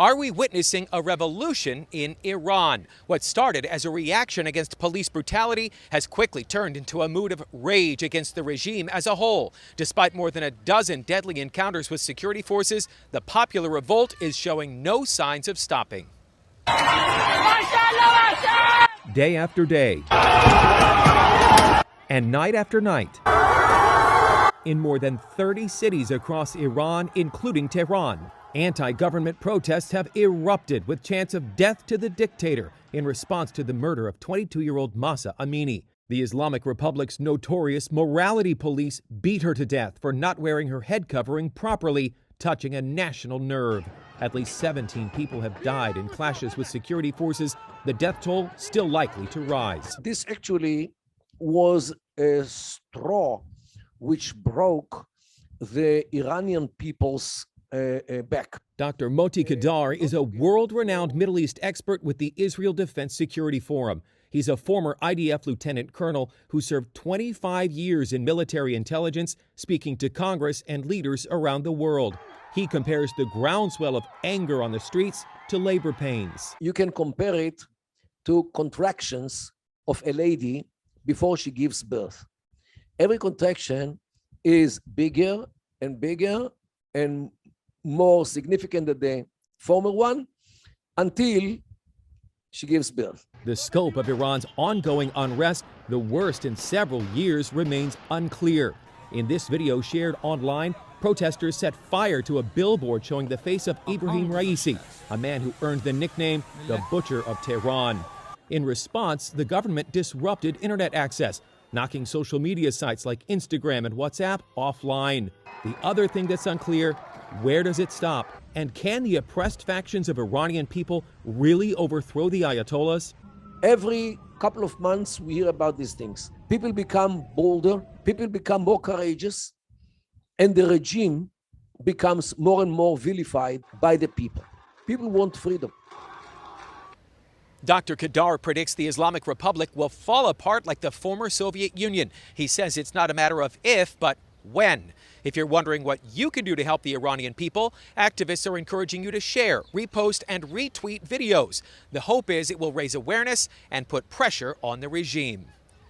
Are we witnessing a revolution in Iran? What started as a reaction against police brutality has quickly turned into a mood of rage against the regime as a whole. Despite more than a dozen deadly encounters with security forces, the popular revolt is showing no signs of stopping. Day after day, and night after night, in more than 30 cities across Iran, including Tehran, anti-government protests have erupted with chants of death to the dictator in response to the murder of 22-year-old Mahsa Amini. The Islamic Republic's notorious morality police beat her to death for not wearing her head covering properly, touching a national nerve. At least 17 people have died in clashes with security forces, the death toll still likely to rise. This actually was a straw which broke the Iranian people's back. Dr. Moti Kadar is a world-renowned Middle East expert with the Israel Defense Security Forum. He's a former IDF lieutenant colonel who served 25 years in military intelligence, speaking to Congress and leaders around the world. He compares the groundswell of anger on the streets to labor pains. You can compare it to contractions of a lady before she gives birth. Every contraction is bigger and bigger and more significant than the former one until she gives birth. The scope of Iran's ongoing unrest, the worst in several years, remains unclear. In this video shared online, protesters set fire to a billboard showing the face of Ibrahim Raisi, a man who earned the nickname the Butcher of Tehran. In response, the government disrupted internet access, knocking social media sites like Instagram and WhatsApp offline. The other thing that's unclear, where does it stop? And can the oppressed factions of Iranian people really overthrow the Ayatollahs? Every couple of months we hear about these things. People become bolder, people become more courageous, and the regime becomes more and more vilified by the people. People want freedom. Dr. Kadar predicts the Islamic Republic will fall apart like the former Soviet Union. He says it's not a matter of if, but when. If you're wondering what you can do to help the Iranian people, activists are encouraging you to share, repost, and retweet videos. The hope is it will raise awareness and put pressure on the regime.